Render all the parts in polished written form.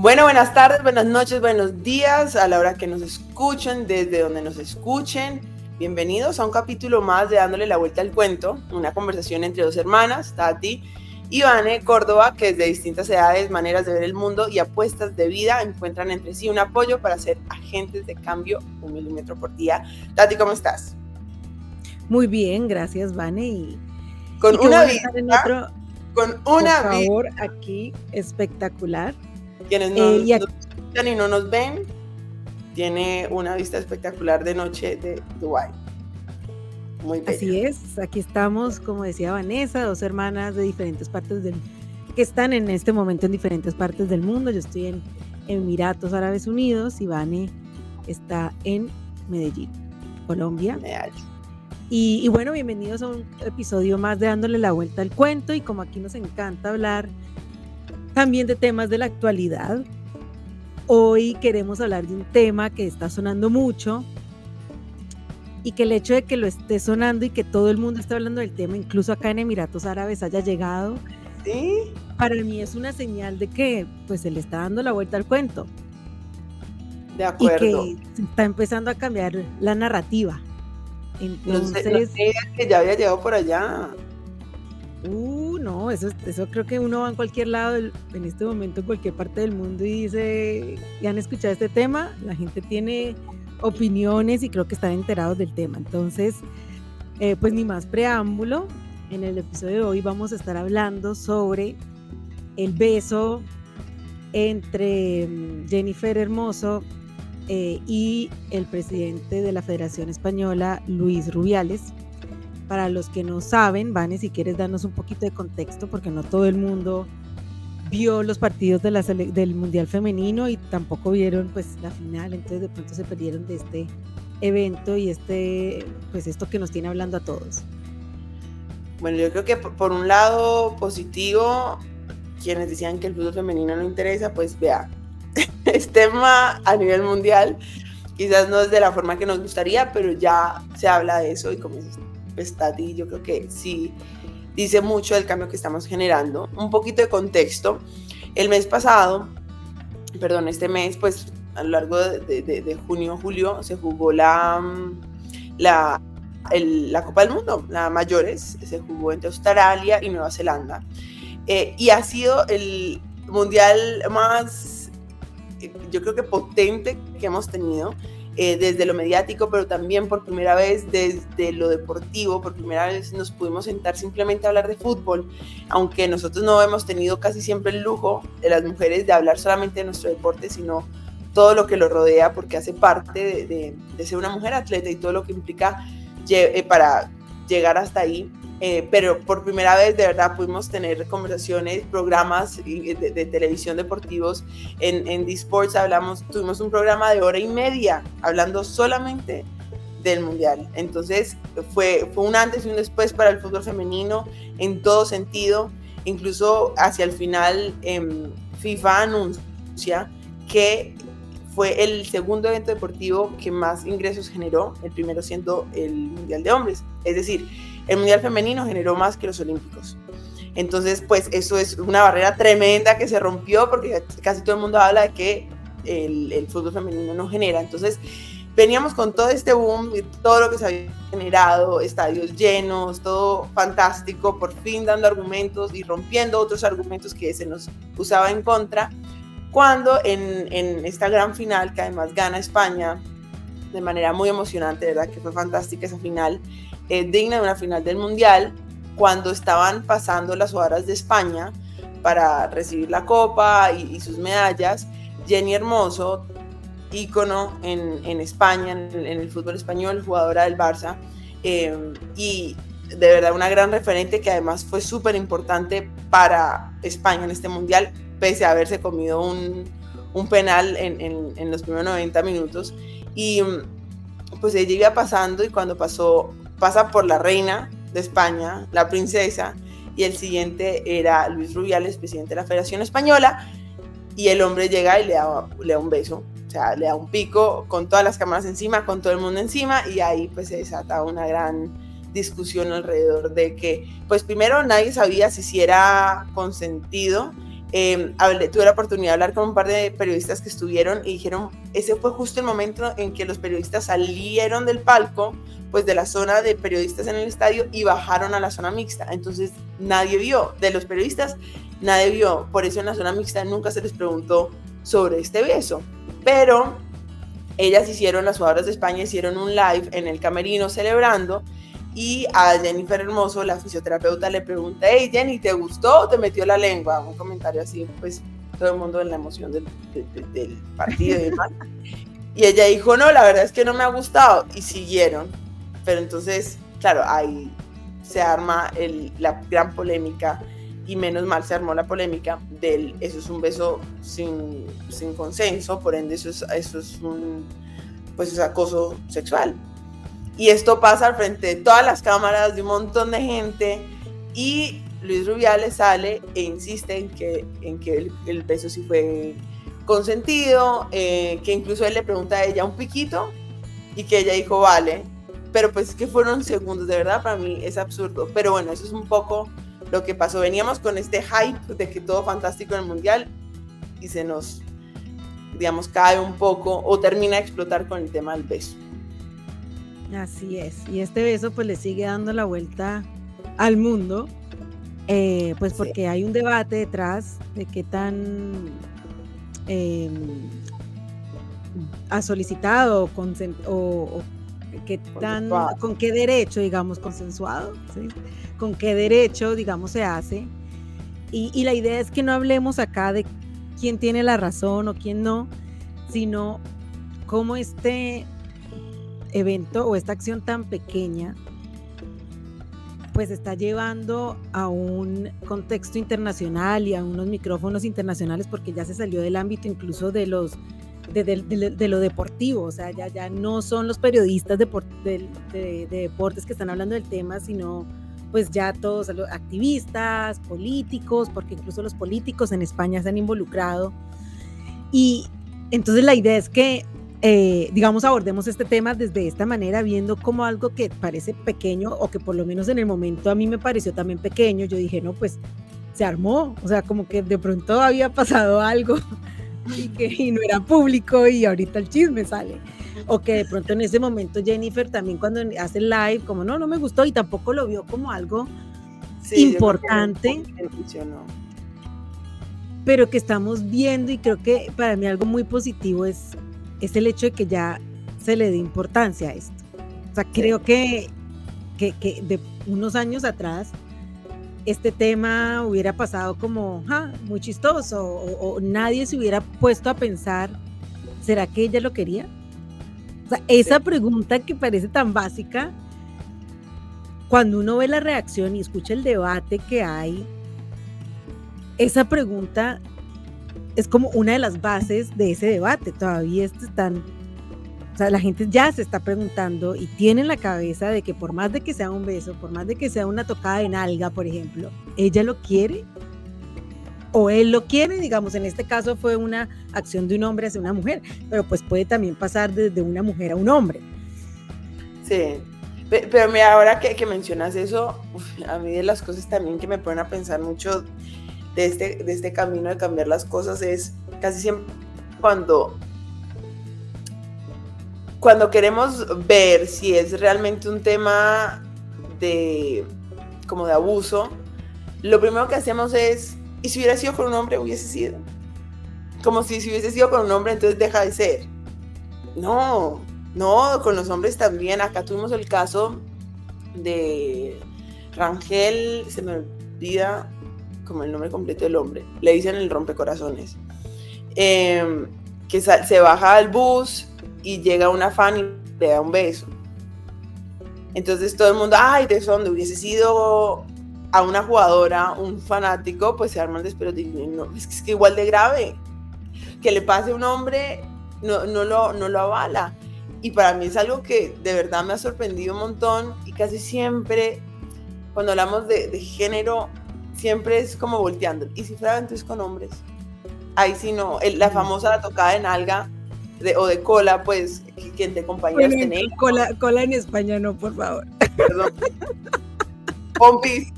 Bueno, buenas tardes, buenas noches, buenos días a la hora que nos escuchen, desde donde nos escuchen. Bienvenidos a un capítulo más de Dándole la Vuelta al Cuento, una conversación entre dos hermanas, Tati y Vane Córdoba, que desde distintas edades, maneras de ver el mundo y apuestas de vida encuentran entre sí un apoyo para ser agentes de cambio 1 milímetro por día. Tati, ¿cómo estás? Muy bien, gracias, Vane. Con una vista, por favor, aquí espectacular. Quienes nos escuchan y no nos ven, tiene una vista espectacular de noche de Dubái. Muy bella. Así es, aquí estamos, como decía Vanessa, dos hermanas de diferentes partes que están en este momento en diferentes partes del mundo. Yo estoy en Emiratos Árabes Unidos y Vane está en Medellín, Colombia. Y bueno, bienvenidos a un episodio más de Dándole la Vuelta al Cuento. Y como aquí nos encanta hablar también de temas de la actualidad, hoy queremos hablar de un tema que está sonando mucho y que el hecho de que lo esté sonando y que todo el mundo esté hablando del tema, incluso acá en Emiratos Árabes haya llegado, ¿sí? Para mí es una señal de que pues se le está dando la vuelta al cuento. De acuerdo. Y que se está empezando a cambiar la narrativa. Entonces, no sé que ya había llegado por allá. No, eso creo que uno va en cualquier lado, en este momento en cualquier parte del mundo y dice, ¿ya han escuchado este tema? La gente tiene opiniones y creo que están enterados del tema. Entonces, pues ni más preámbulo, en el episodio de hoy vamos a estar hablando sobre el beso entre Jennifer Hermoso y el presidente de la Federación Española, Luis Rubiales. Para los que no saben, Vane, si quieres darnos un poquito de contexto, porque no todo el mundo vio los partidos del Mundial Femenino y tampoco vieron pues la final, entonces de pronto se perdieron de este evento y pues esto que nos tiene hablando a todos. Bueno, yo creo que por un lado positivo, quienes decían que el fútbol femenino no interesa, pues vea, es tema a nivel mundial, quizás no es de la forma que nos gustaría, pero ya se habla de eso y como Tati, yo creo que sí dice mucho del cambio que estamos generando. Un poquito de contexto, este mes, pues a lo largo de junio, julio, se jugó la Copa del Mundo, la mayores, se jugó entre Australia y Nueva Zelanda, y ha sido el mundial más, yo creo que potente que hemos tenido, desde lo mediático, pero también por primera vez desde lo deportivo. Por primera vez nos pudimos sentar simplemente a hablar de fútbol, aunque nosotros no hemos tenido casi siempre el lujo de las mujeres de hablar solamente de nuestro deporte, sino todo lo que lo rodea, porque hace parte de ser una mujer atleta y todo lo que implica para llegar hasta ahí. Pero por primera vez de verdad pudimos tener conversaciones, programas de televisión deportivos. En D-Sports tuvimos un programa de 1:30 hablando solamente del mundial. Entonces fue un antes y un después para el fútbol femenino en todo sentido. Incluso hacia el final FIFA anuncia que fue el segundo evento deportivo que más ingresos generó, el primero siendo el Mundial de Hombres. Es decir, el Mundial Femenino generó más que los Olímpicos. Entonces, pues eso es una barrera tremenda que se rompió, porque casi todo el mundo habla de que el fútbol femenino no genera. Entonces, veníamos con todo este boom, todo lo que se había generado, estadios llenos, todo fantástico, por fin dando argumentos y rompiendo otros argumentos que se nos usaba en contra, cuando en esta gran final, que además gana España de manera muy emocionante, ¿verdad? Que fue fantástica esa final, digna de una final del Mundial, cuando estaban pasando las jugadoras de España para recibir la copa y sus medallas, Jenny Hermoso, ícono en España, en el fútbol español, jugadora del Barça, y de verdad una gran referente que además fue súper importante para España en este Mundial, pese a haberse comido un penal en los primeros 90 minutos. Y pues ella iba pasando, y cuando pasa por la reina de España, la princesa, y el siguiente era Luis Rubiales, presidente de la Federación Española, y el hombre llega y le da un beso, o sea, le da un pico con todas las cámaras encima, con todo el mundo encima, y ahí pues se desata una gran discusión alrededor de que, pues primero nadie sabía si era consentido, Tuve la oportunidad de hablar con un par de periodistas que estuvieron y dijeron, ese fue justo el momento en que los periodistas salieron del palco, pues de la zona de periodistas en el estadio, y bajaron a la zona mixta. Entonces nadie vio, de los periodistas nadie vio, por eso en la zona mixta nunca se les preguntó sobre este beso. Pero ellas hicieron, las jugadoras de España hicieron un live en el camerino celebrando, y a Jennifer Hermoso, la fisioterapeuta, le pregunta, hey Jenny, ¿te gustó o te metió la lengua? Un comentario así, pues todo el mundo en la emoción del partido y demás. Y ella dijo, no, la verdad es que no me ha gustado, y siguieron. Pero entonces, claro, ahí se arma la gran polémica, y menos mal se armó la polémica del, eso es un beso sin consenso, por ende eso es un, pues es acoso sexual. Y esto pasa al frente de todas las cámaras de un montón de gente, y Luis Rubiales sale e insiste en que el beso sí fue consentido, que incluso él le pregunta a ella un piquito, y que ella dijo vale, pero pues que fueron segundos, de verdad para mí es absurdo. Pero bueno, eso es un poco lo que pasó. Veníamos con este hype de que todo fantástico en el Mundial, y se nos, digamos, cae un poco o termina de explotar con el tema del beso. Así es, y este beso pues le sigue dando la vuelta al mundo, pues porque sí, hay un debate detrás de qué tan ha solicitado o qué tan, con qué derecho, digamos, consensuado, ¿sí? Con qué derecho, digamos, se hace, y la idea es que no hablemos acá de quién tiene la razón o quién no, sino cómo este evento o esta acción tan pequeña pues está llevando a un contexto internacional y a unos micrófonos internacionales, porque ya se salió del ámbito incluso de lo deportivo. O sea, ya no son los periodistas de deportes que están hablando del tema, sino pues ya todos los activistas, políticos, porque incluso los políticos en España se han involucrado. Y entonces la idea es que digamos, abordemos este tema desde esta manera, viendo como algo que parece pequeño, o que por lo menos en el momento a mí me pareció también pequeño. Yo dije, no, pues se armó, o sea, como que de pronto había pasado algo y no era público, y ahorita el chisme sale. O que de pronto en ese momento Jennifer también, cuando hace el live, como no me gustó, y tampoco lo vio como algo importante, pero que estamos viendo, y creo que para mí algo muy positivo es el hecho de que ya se le dé importancia a esto. O sea, creo que de unos años atrás este tema hubiera pasado como muy chistoso, o nadie se hubiera puesto a pensar, ¿será que ella lo quería? O sea, esa pregunta que parece tan básica, cuando uno ve la reacción y escucha el debate que hay, esa pregunta es como una de las bases de ese debate. Todavía o sea, la gente ya se está preguntando y tiene en la cabeza de que por más de que sea un beso, por más de que sea una tocada de nalga, por ejemplo, ella lo quiere o él lo quiere. Digamos, en este caso fue una acción de un hombre hacia una mujer, pero pues puede también pasar desde una mujer a un hombre. Sí, pero mira, ahora que mencionas eso, a mí de las cosas también que me ponen a pensar mucho de este camino de cambiar las cosas es casi siempre cuando queremos ver si es realmente un tema como de abuso, lo primero que hacemos es, ¿y si hubiera sido con un hombre hubiese sido? Como si hubiese sido con un hombre, entonces deja de ser. No, con los hombres también. Acá tuvimos el caso de Rangel, se me olvida como el nombre completo del hombre, le dicen el rompecorazones, que se baja al bus y llega una fan y le da un beso. Entonces todo el mundo, ay, de eso donde hubiese sido a una jugadora, un fanático, pues se arma el despelote. No, es que igual de grave, que le pase a un hombre no lo avala. Y para mí es algo que de verdad me ha sorprendido un montón, y casi siempre cuando hablamos de género siempre es como volteando. ¿Y si fuera entonces con hombres? Ahí sí no, la famosa tocada de nalga o de cola, pues, que entre compañeras tenemos. Cola en España no, por favor. Perdón. Pompis.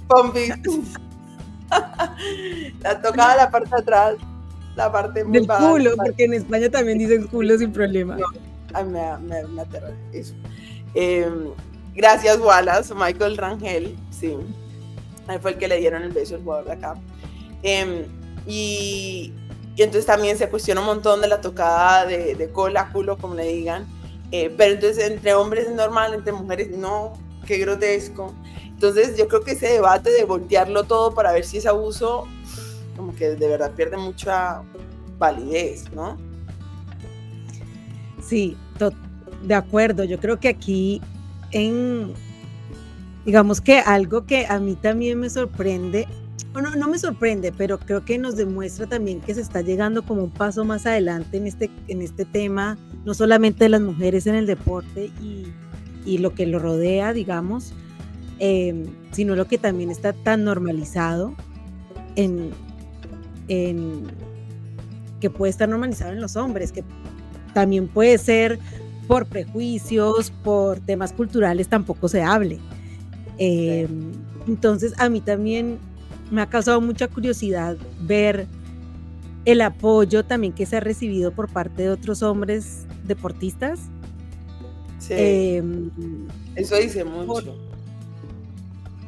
La tocaba la parte de atrás, la parte muy Del baja. culo, porque en España también dicen culo sin problema. No, ay, me aterra eso. Gracias, Wallace, Michael Rangel, sí. Ahí fue el que le dieron el beso al jugador de acá. Y entonces también se cuestiona un montón de la tocada de cola, culo, como le digan. Pero entonces entre hombres es normal, entre mujeres no, qué grotesco. Entonces yo creo que ese debate de voltearlo todo para ver si es abuso, como que de verdad pierde mucha validez, ¿no? Sí, de acuerdo. Yo creo que aquí digamos que algo que a mí también me sorprende, no me sorprende, pero creo que nos demuestra también que se está llegando como un paso más adelante en este tema, no solamente de las mujeres en el deporte y lo que lo rodea, digamos, sino lo que también está tan normalizado que puede estar normalizado en los hombres, que también puede ser por prejuicios, por temas culturales, tampoco se hable. Entonces a mí también me ha causado mucha curiosidad ver el apoyo también que se ha recibido por parte de otros hombres deportistas. Sí, eso dice mucho.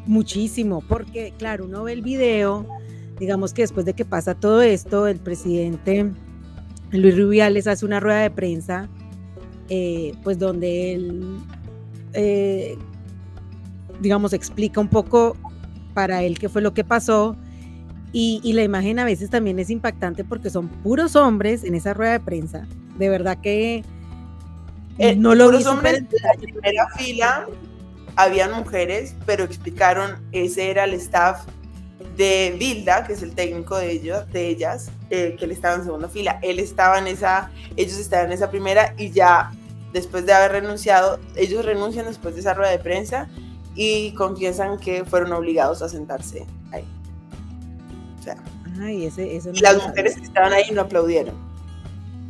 Muchísimo, porque claro, uno ve el video, digamos que después de que pasa todo esto, el presidente Luis Rubiales hace una rueda de prensa, pues donde él, digamos, explica un poco para él qué fue lo que pasó, y la imagen a veces también es impactante porque son puros hombres en esa rueda de prensa, de verdad que no lo vi hombres en la primera fila, habían mujeres, pero explicaron, ese era el staff de Vilda, que es el técnico de ellas, que él estaba en segunda fila, ellos estaban en esa primera, y ya después de haber renunciado, ellos renuncian después de esa rueda de prensa y confiesan que fueron obligados a sentarse ahí. O sea, eso y las mujeres que estaban ahí no aplaudieron.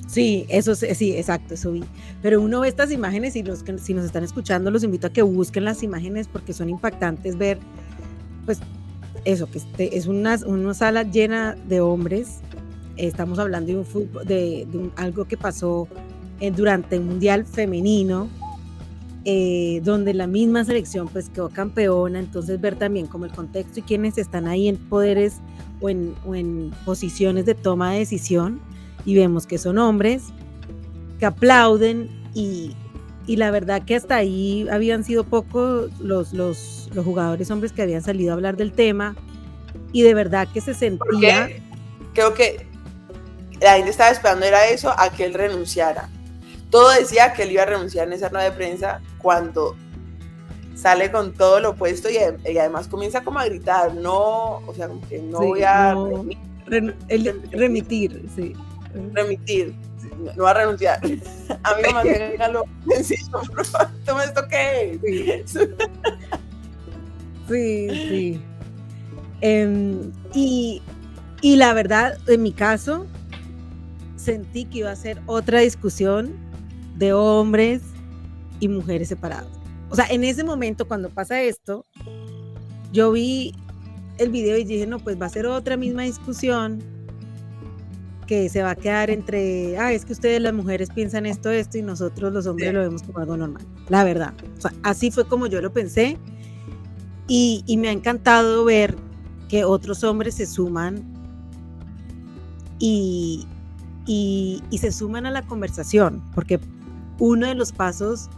Sí, sí, exacto, eso vi. Pero uno ve estas imágenes y si nos están escuchando, los invito a que busquen las imágenes porque son impactantes ver, pues, eso, que es una sala llena de hombres. Estamos hablando de un fútbol, algo que pasó durante el Mundial Femenino, donde la misma selección pues quedó campeona. Entonces ver también como el contexto y quienes están ahí en poderes o en posiciones de toma de decisión, y vemos que son hombres que aplauden, y la verdad que hasta ahí habían sido pocos los jugadores hombres que habían salido a hablar del tema, y de verdad que se sentía... Porque creo que la gente estaba esperando era eso, a que él renunciara. Todo decía que él iba a renunciar en esa rueda de prensa, cuando sale con todo lo opuesto y además comienza como a gritar, no, o sea, como que no, sí, voy a remitir, sí. Remitir, no va a renunciar. Amigo, manténgalo sencillo, por favor. ¿Toma esto qué es? Sí. Y la verdad, en mi caso, sentí que iba a ser otra discusión de hombres y mujeres separados. O sea, en ese momento, cuando pasa esto, yo vi el video y dije, no, pues va a ser otra misma discusión que se va a quedar entre, es que ustedes las mujeres piensan esto, y nosotros los hombres lo vemos como algo normal. La verdad, o sea, así fue como yo lo pensé, y me ha encantado ver que otros hombres se suman y se suman a la conversación, porque uno de los pasos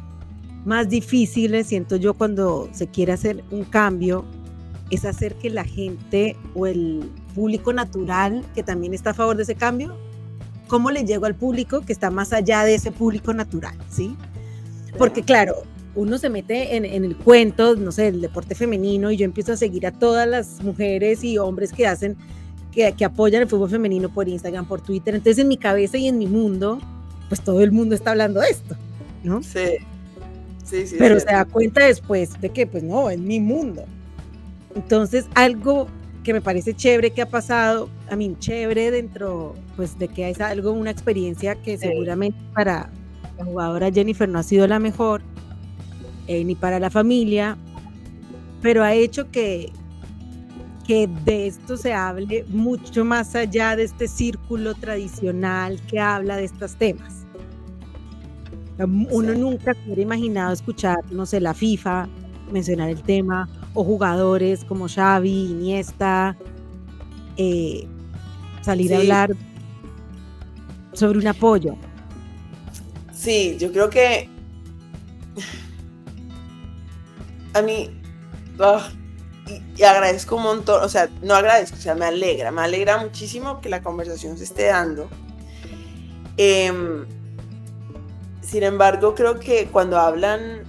más difíciles, siento yo, cuando se quiere hacer un cambio, es hacer que la gente o el público natural que también está a favor de ese cambio, ¿cómo le llego al público que está más allá de ese público natural? ¿Sí? Porque claro, uno se mete en el cuento, no sé, el deporte femenino, y yo empiezo a seguir a todas las mujeres y hombres que apoyan el fútbol femenino por Instagram, por Twitter. Entonces en mi cabeza y en mi mundo, pues todo el mundo está hablando de esto, ¿no? Sí. Pero se da cuenta después de que, pues no, es mi mundo. Entonces, algo que me parece chévere que ha pasado, chévere dentro, pues, de que es algo, una experiencia que seguramente para la jugadora Jennifer no ha sido la mejor, ni para la familia, pero ha hecho que que de esto se hable mucho más allá de este círculo tradicional que habla de estos temas. Uno Sí, nunca se hubiera imaginado escuchar, no sé, la FIFA mencionar el tema, o jugadores como Xavi, Iniesta, eh, salir a sí, hablar sobre un apoyo. sí, yo creo que a mí, ah, y agradezco un montón, o sea, no agradezco, o sea, me alegra muchísimo que la conversación se esté dando. Em, Sin embargo, creo que cuando hablan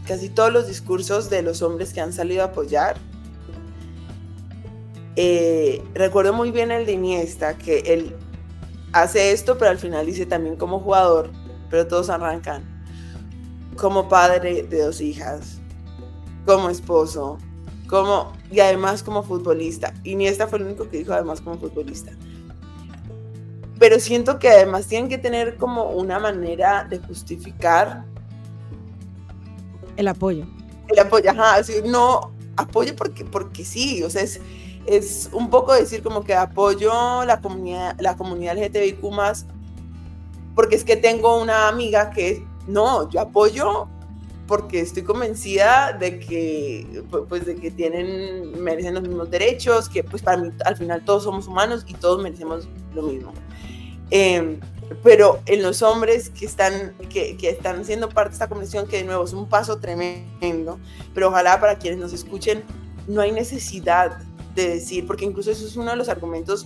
casi todos los discursos de los hombres que han salido a apoyar, recuerdo muy bien el de Iniesta, que él hace esto, pero al final dice también como jugador, pero todos arrancan como padre de 2 hijas, como esposo, y además como futbolista. Iniesta fue el único que dijo además como futbolista. Pero siento que además tienen que tener como una manera de justificar El apoyo. el apoyo, ajá, así, no apoyo porque sí, o sea, es un poco decir como que apoyo la comunidad LGTBIQ más, porque es que tengo una amiga que no, yo apoyo porque estoy convencida de que, pues, de que merecen los mismos derechos, que pues para mí al final todos somos humanos y todos merecemos lo mismo. Pero en los hombres que están siendo parte de esta convención, que de nuevo es un paso tremendo, pero ojalá para quienes nos escuchen, no hay necesidad de decir, porque incluso eso es uno de los argumentos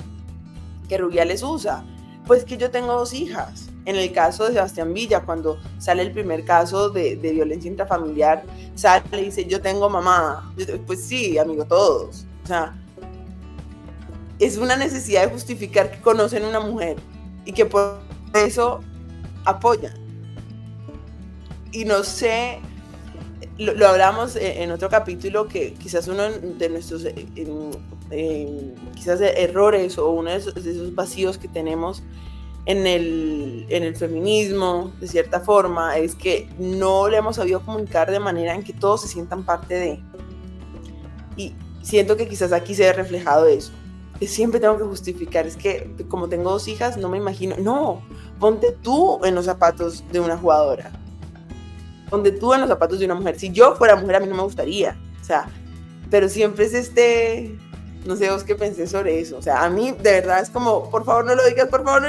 que Rubiales usa, pues que yo tengo 2 hijas. En el caso de Sebastián Villa, cuando sale el primer caso de violencia intrafamiliar, sale y dice, yo tengo mamá. Pues sí, amigo, todos. O sea, es una necesidad de justificar que conocen una mujer y que por eso apoyan. Y no sé, lo hablamos en otro capítulo, que quizás uno de nuestros quizás errores o uno de esos vacíos que tenemos en el feminismo, de cierta forma, es que no le hemos sabido comunicar de manera en que todos se sientan parte de. Y siento que quizás aquí se ve reflejado eso. Que siempre tengo que justificar, es que como tengo 2 hijas, no me imagino. No, ponte tú en los zapatos de una jugadora. Ponte tú en los zapatos de una mujer. Si yo fuera mujer, a mí no me gustaría. O sea, pero siempre es no sé vos qué pensé sobre eso. O sea, a mí de verdad es como, por favor no lo digas, por favor no.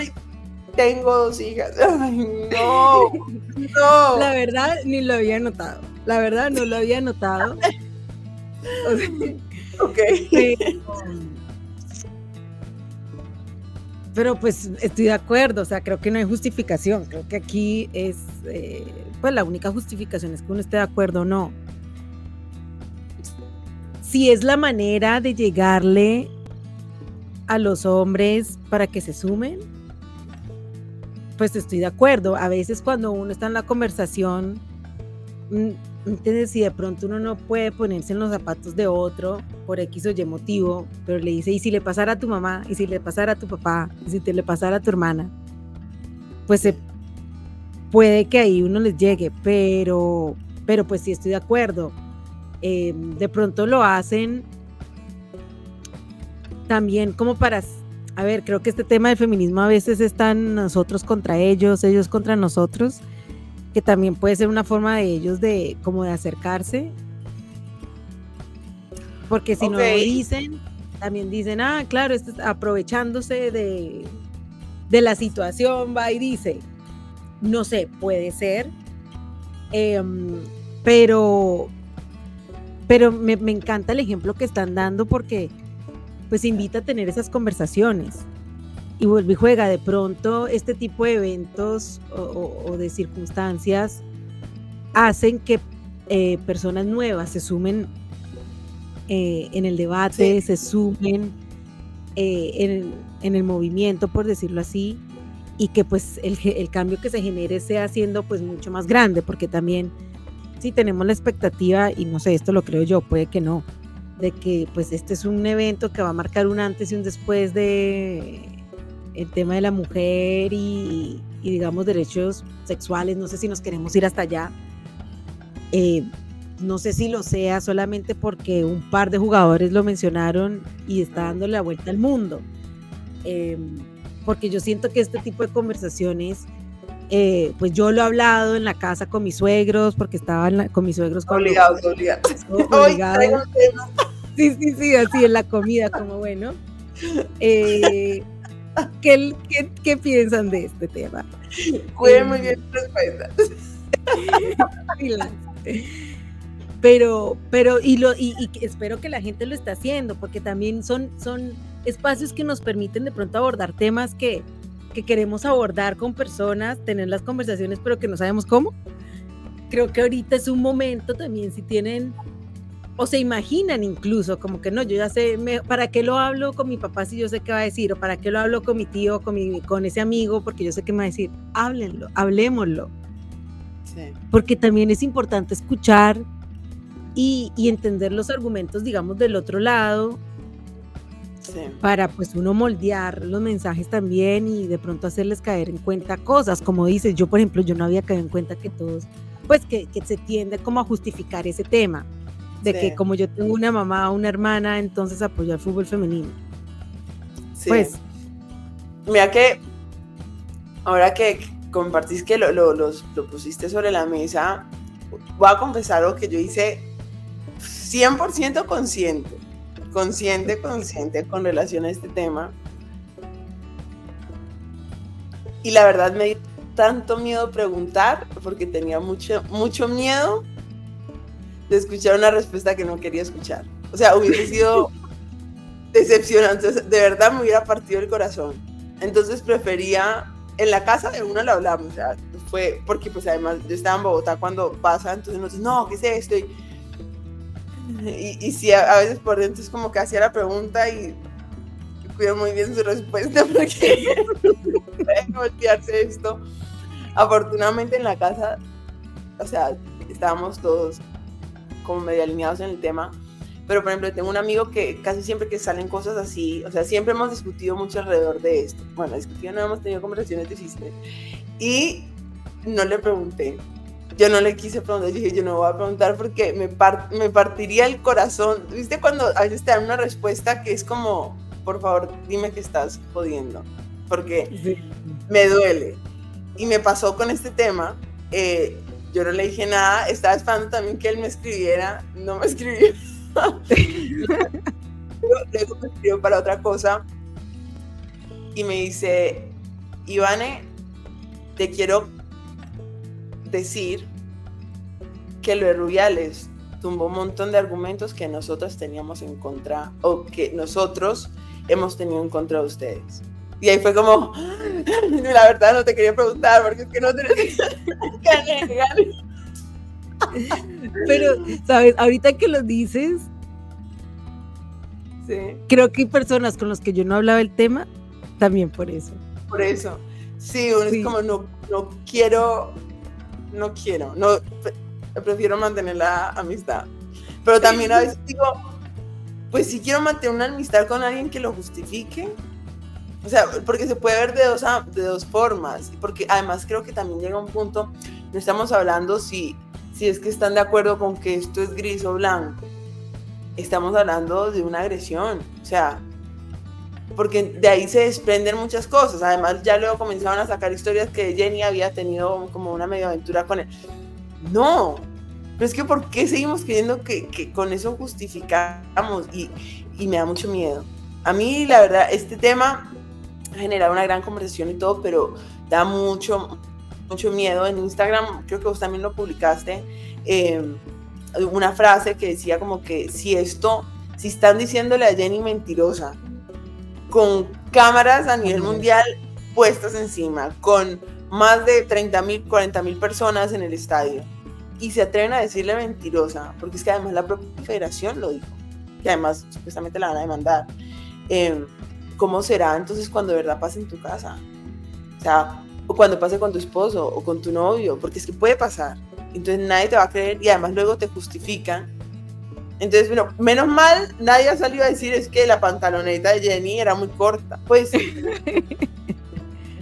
Tengo 2 hijas. Ay, no, no. La verdad, ni lo había notado. La verdad, no lo había notado. O sea, Ok. Pero pues estoy de acuerdo, o sea, creo que no hay justificación. Creo que aquí es, pues la única justificación es que uno esté de acuerdo o no. Si es la manera de llegarle a los hombres para que se sumen, pues estoy de acuerdo. A veces cuando uno está en la conversación, ¿entiendes? Si de pronto uno no puede ponerse en los zapatos de otro por X o Y motivo, pero le dice, ¿y si le pasara a tu mamá? ¿Y si le pasara a tu papá? ¿Y si te le pasara a tu hermana? Pues puede que ahí uno les llegue, pero pues sí estoy de acuerdo. De pronto lo hacen también como para... A ver, creo que este tema del feminismo a veces están nosotros contra ellos contra nosotros, que también puede ser una forma de ellos de como de acercarse, porque si no lo dicen, también dicen, claro, esto es aprovechándose de la situación, va y dice, no sé, puede ser, pero me encanta el ejemplo que están dando, porque pues invita a tener esas conversaciones y vuelve y juega. De pronto este tipo de eventos o de circunstancias hacen que personas nuevas se sumen en el debate, sí, se sumen en el movimiento, por decirlo así, y que pues el cambio que se genere sea siendo pues mucho más grande, porque también si tenemos la expectativa, y no sé, esto lo creo yo, puede que no, de que pues este es un evento que va a marcar un antes y un después de el tema de la mujer y digamos derechos sexuales, no sé si nos queremos ir hasta allá, no sé si lo sea solamente porque un par de jugadores lo mencionaron y está dándole la vuelta al mundo. Porque yo siento que este tipo de conversaciones, pues yo lo he hablado en la casa con mis suegros, porque estaba con mis suegros obligados. Hoy traigo un tema. Sí, así en la comida, como bueno. ¿Qué piensan de este tema? Cuiden muy bien sus respuestas. Pero espero que la gente lo esté haciendo, porque también son espacios que nos permiten de pronto abordar temas que queremos abordar con personas, tener las conversaciones, pero que no sabemos cómo. Creo que ahorita es un momento también, si tienen o se imaginan incluso, como que no, yo ya sé, ¿para qué lo hablo con mi papá si yo sé qué va a decir? ¿O para qué lo hablo con mi tío, con ese amigo? Porque yo sé qué me va a decir. Háblenlo, hablémoslo. Sí. Porque también es importante escuchar y entender los argumentos, digamos, del otro lado, sí, para pues uno moldear los mensajes también y de pronto hacerles caer en cuenta cosas. Como dices, yo por ejemplo, yo no había caído en cuenta que todos, pues que se tiende como a justificar ese tema. De sí, que como yo tengo una mamá o una hermana, entonces apoyo al fútbol femenino. Sí. Pues, mira que ahora que compartís que lo pusiste sobre la mesa, voy a confesar algo que yo hice 100% consciente con relación a este tema. Y la verdad me dio tanto miedo preguntar, porque tenía mucho miedo de escuchar una respuesta que no quería escuchar. O sea, hubiese sido decepcionante. De verdad me hubiera partido el corazón. Entonces prefería, en la casa de uno lo hablamos, o sea, fue porque pues además yo estaba en Bogotá cuando pasa, entonces nos dicen, no, ¿qué es esto? Y sí, a veces por dentro es como que hacía la pregunta y cuido muy bien su respuesta porque puede voltearse esto. Afortunadamente en la casa, o sea, estábamos todos como medio alineados en el tema, pero por ejemplo tengo un amigo que casi siempre que salen cosas así, o sea, siempre hemos discutido mucho alrededor de esto, bueno, no hemos tenido conversaciones difíciles y no le pregunté, yo no le quise preguntar, yo dije, yo no voy a preguntar porque me partiría el corazón. ¿Viste cuando a veces te dan una respuesta que es como, por favor, dime que estás jodiendo? Porque sí, me duele. Y me pasó con este tema, yo no le dije nada, estaba esperando también que él me escribiera, no me escribió. Luego me escribió para otra cosa y me dice, Ivane, te quiero decir que lo de Rubiales tumbó un montón de argumentos que nosotros teníamos en contra o que nosotros hemos tenido en contra de ustedes. Y ahí fue como, la verdad no te quería preguntar porque es que no tenés que Pero, ¿sabes? Ahorita que lo dices, sí, creo que hay personas con las que yo no hablaba el tema también por eso. Por eso. Sí, uno sí, es como no quiero, prefiero mantener la amistad. Pero también a veces digo, pues si quiero mantener una amistad con alguien que lo justifique, o sea, porque se puede ver de dos formas, porque además creo que también llega un punto, no estamos hablando si es que están de acuerdo con que esto es gris o blanco, estamos hablando de una agresión, o sea, porque de ahí se desprenden muchas cosas. Además ya luego comenzaban a sacar historias que Jenny había tenido como una medio aventura con él. No, pero es que ¿por qué seguimos creyendo que con eso justificamos? Y me da mucho miedo. A mí la verdad este tema ha generado una gran conversación y todo, pero da mucho miedo. En Instagram creo que vos también lo publicaste, una frase que decía como que si están diciéndole a Jenny mentirosa, con cámaras a nivel mundial puestas encima, con más de 30,000, 40,000 personas en el estadio, y se atreven a decirle mentirosa, porque es que además la propia federación lo dijo, que además supuestamente la van a demandar, ¿cómo será entonces cuando de verdad pase en tu casa? O sea, o cuando pase con tu esposo o con tu novio, porque es que puede pasar, entonces nadie te va a creer y además luego te justifican. Entonces, bueno, menos mal nadie ha salido a decir es que la pantaloneta de Jenny era muy corta, pues de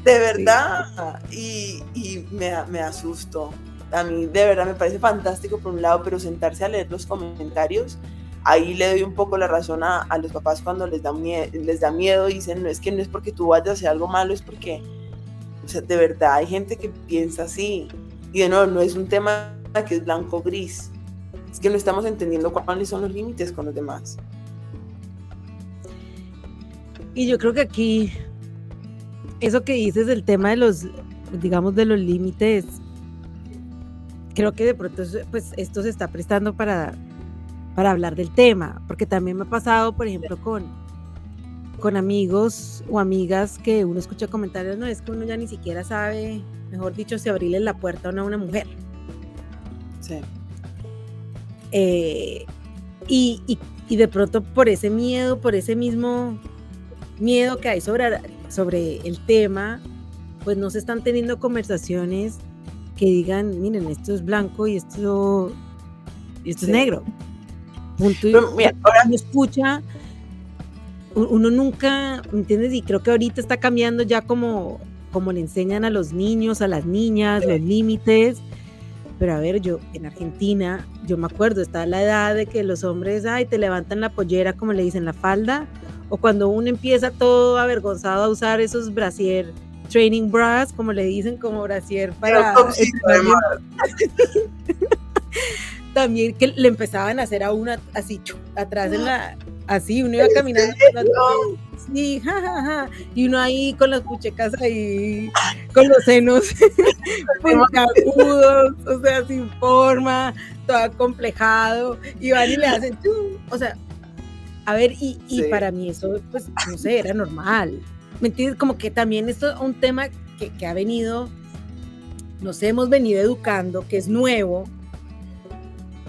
verdad, sí. Y me asustó, a mí de verdad me parece fantástico por un lado, pero sentarse a leer los comentarios, ahí le doy un poco la razón a los papás cuando les da miedo y dicen, no es porque tú vayas a hacer algo malo, es porque, o sea, de verdad hay gente que piensa así. Y de nuevo, no es un tema que es blanco o gris, es que no estamos entendiendo cuáles son los límites con los demás. Y yo creo que aquí, eso que dices del tema de los, digamos, de los límites, creo que de pronto pues esto se está prestando para hablar del tema, porque también me ha pasado, por ejemplo, con amigos o amigas que uno escucha comentarios, no, es que uno ya ni siquiera sabe, mejor dicho, si abrirle la puerta a una mujer. Sí. Y de pronto por ese miedo, por ese mismo miedo que hay sobre el tema, pues no se están teniendo conversaciones que digan, miren, esto es blanco y esto es negro. Punto. Pero, mira, ahora uno escucha, uno nunca, ¿me entiendes? Y creo que ahorita está cambiando ya como le enseñan a los niños, a las niñas, los límites. Pero a ver, yo en Argentina, yo me acuerdo, está la edad de que los hombres, te levantan la pollera, como le dicen, la falda, o cuando uno empieza todo avergonzado a usar esos brasier, training bras, como le dicen, como brasier para... También que le empezaban a hacer a una así, atrás así, uno iba caminando, sí, ja, y uno ahí con las puchecas ahí, con los senos puntiagudos, o sea, sin forma, todo acomplejado, y van y le hacen, o sea, a ver, y sí. Para mí eso, pues, no sé, era normal, ¿me entiendes? Como que también esto es un tema que ha venido, nos hemos venido educando, que es nuevo,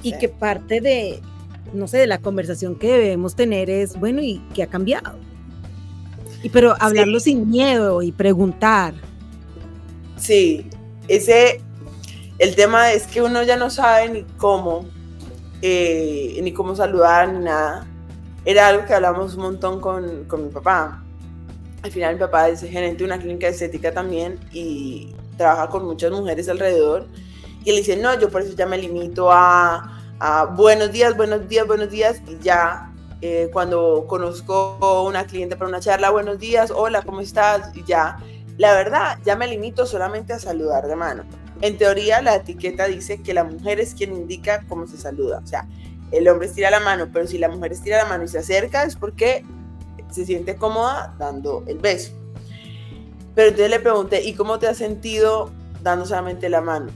y que parte de, no sé, de la conversación que debemos tener es, bueno, ¿y qué ha cambiado? Pero hablarlo sin miedo y preguntar. Sí, el tema es que uno ya no sabe ni cómo saludar ni nada. Era algo que hablamos un montón con mi papá. Al final mi papá es gerente de una clínica de estética también y trabaja con muchas mujeres alrededor. Y él dice, no, yo por eso ya me limito a buenos días, y ya cuando conozco una cliente para una charla, buenos días, hola, ¿cómo estás? Y ya, la verdad, ya me limito solamente a saludar de mano. En teoría, la etiqueta dice que la mujer es quien indica cómo se saluda. O sea, el hombre estira la mano, pero si la mujer estira la mano y se acerca es porque se siente cómoda dando el beso. Pero entonces le pregunté, ¿y cómo te has sentido dando solamente la mano?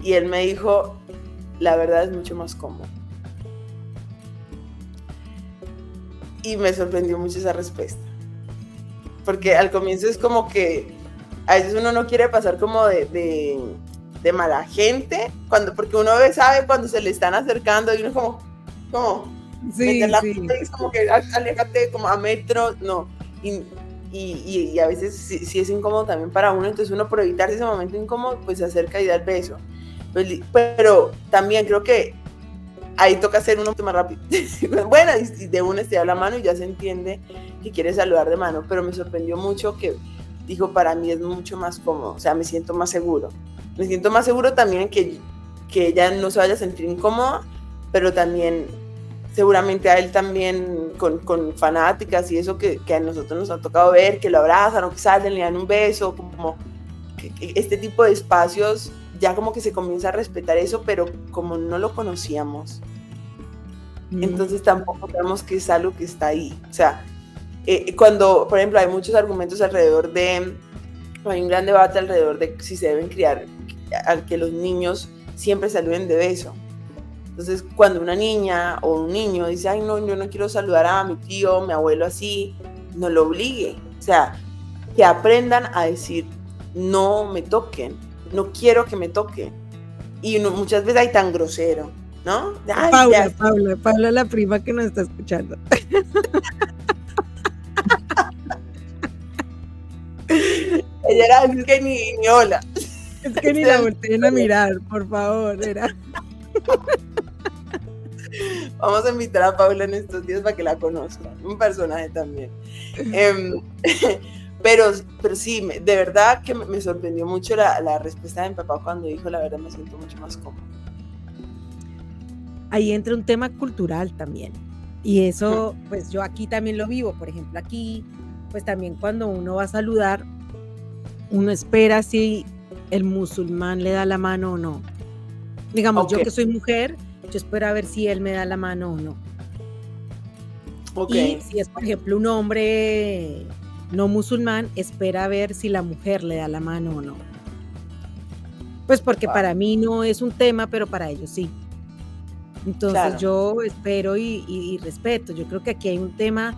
Y él me dijo, la verdad es mucho más cómodo. Y me sorprendió mucho esa respuesta. Porque al comienzo es como que a veces uno no quiere pasar como de mala gente, porque uno sabe cuando se le están acercando y uno como sí, meter la mano y es como que aléjate como a metro, no. Y a veces sí es incómodo también para uno, entonces uno por evitarse ese momento incómodo, pues se acerca y da el beso. Pero también creo que ahí toca hacer uno más rápido. Bueno, y de una estira la mano y ya se entiende que quiere saludar de mano, pero me sorprendió mucho que dijo, para mí es mucho más cómodo, o sea, me siento más seguro. Me siento más seguro también que ella no se vaya a sentir incómoda, pero también seguramente a él también con fanáticas y eso que a nosotros nos ha tocado ver, que lo abrazan o que salen, le dan un beso, como que este tipo de espacios ya como que se comienza a respetar eso, pero como no lo conocíamos, entonces tampoco sabemos que es algo que está ahí. O sea, cuando, por ejemplo, hay muchos argumentos alrededor hay un gran debate alrededor de si se deben criar a que los niños siempre saluden de beso. Entonces, cuando una niña o un niño dice, ay, no, yo no quiero saludar a mi tío, mi abuelo así, no lo obligue. O sea, que aprendan a decir, no me toquen, no quiero que me toquen. Y muchas veces hay tan grosero, ¿no? Ay, Paula, la prima que nos está escuchando. Ella era así que ni hola. Es que ni la volteen a mirar, por favor, era. Vamos a invitar a Paula en estos días para que la conozcan. Un personaje también. Em, pero sí, de verdad que me sorprendió mucho la respuesta de mi papá cuando dijo, la verdad me siento mucho más cómodo. Ahí entra un tema cultural también. Y eso, pues yo aquí también lo vivo. Por ejemplo, aquí, pues también cuando uno va a saludar, uno espera si el musulmán le da la mano o no. Digamos, yo que soy mujer, yo espero a ver si él me da la mano o no. Y si es, por ejemplo, un hombre no musulmán, espera a ver si la mujer le da la mano o no. Pues porque para mí no es un tema, pero para ellos sí. Entonces yo espero y respeto. Yo creo que aquí hay un tema,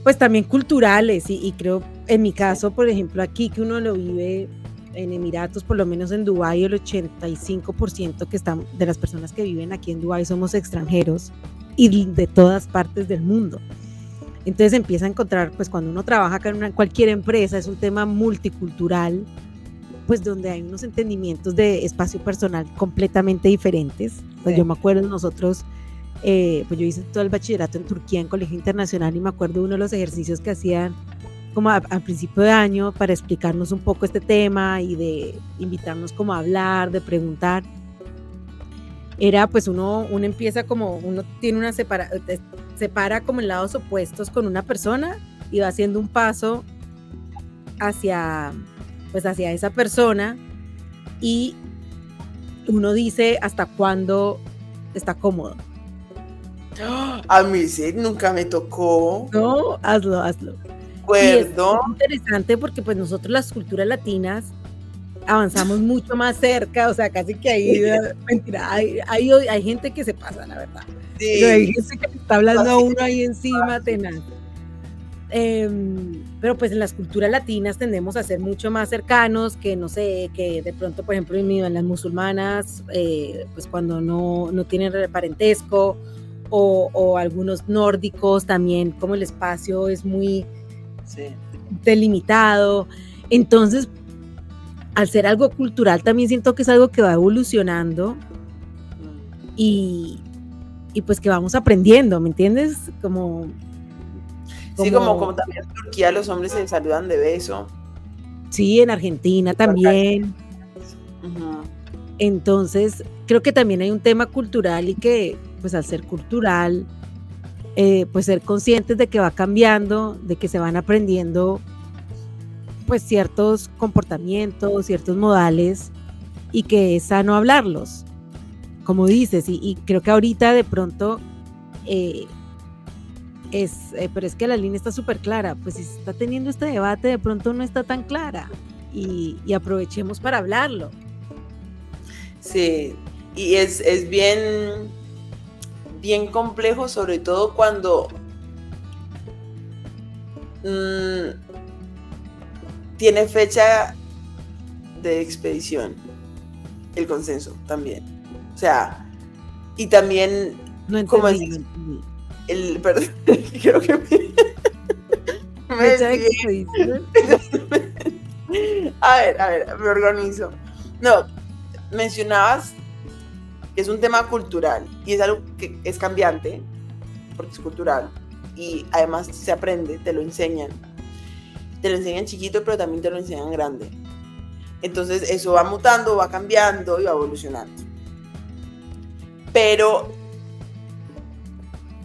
pues también culturales y creo, en mi caso, por ejemplo, aquí que uno lo vive en Emiratos, por lo menos en Dubái, el 85% que están, de las personas que viven aquí en Dubái somos extranjeros y de todas partes del mundo. Entonces empieza a encontrar, pues cuando uno trabaja acá en cualquier empresa, es un tema multicultural, pues donde hay unos entendimientos de espacio personal completamente diferentes. Pues yo me acuerdo nosotros, pues yo hice todo el bachillerato en Turquía, en colegio internacional, y me acuerdo uno de los ejercicios que hacían como al principio de año para explicarnos un poco este tema y de invitarnos como a hablar, de preguntar. Era pues uno empieza como, uno tiene una separa como en lados opuestos con una persona y va haciendo un paso hacia esa persona y uno dice hasta cuándo está cómodo. A mí sí, nunca me tocó. No, hazlo. Y es interesante porque pues nosotros las culturas latinas avanzamos mucho más cerca, o sea, casi que ahí, mentira, hay gente que se pasa, la verdad. Sí. Pero hay gente que está hablando a uno ahí encima, tenaz. Pero pues en las culturas latinas tendemos a ser mucho más cercanos, que no sé, que de pronto, por ejemplo, en las musulmanas, pues cuando no tienen parentesco, o algunos nórdicos también, como el espacio es muy delimitado. Entonces, al ser algo cultural, también siento que es algo que va evolucionando y pues que vamos aprendiendo, ¿me entiendes? Como también en Turquía los hombres se saludan de beso. Sí, en Argentina también. Uh-huh. Entonces, creo que también hay un tema cultural y que, pues al ser cultural, pues ser conscientes de que va cambiando, de que se van aprendiendo pues ciertos comportamientos, ciertos modales y que es sano hablarlos, como dices, y creo que ahorita de pronto pero es que la línea está súper clara, pues si se está teniendo este debate de pronto no está tan clara y aprovechemos para hablarlo. Sí, y es bien complejo, sobre todo cuando tiene fecha de expedición, el consenso también. O sea, y también no entendí, como perdón, creo que fecha de expedición. A ver, me organizo. No, mencionabas que es un tema cultural y es algo que es cambiante porque es cultural y además se aprende, te lo enseñan chiquito, pero también te lo enseñan grande. Entonces eso va mutando, va cambiando y va evolucionando. Pero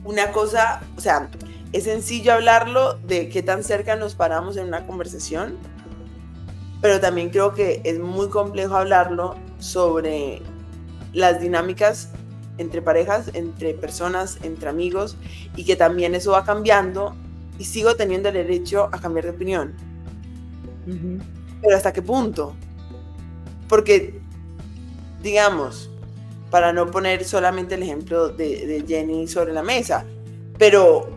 una cosa, o sea, es sencillo hablarlo de qué tan cerca nos paramos en una conversación, pero también creo que es muy complejo hablarlo sobre las dinámicas entre parejas, entre personas, entre amigos, y que también eso va cambiando y sigo teniendo el derecho a cambiar de opinión. Uh-huh. Pero ¿hasta qué punto? Porque, digamos, para no poner solamente el ejemplo de Jenny sobre la mesa, pero,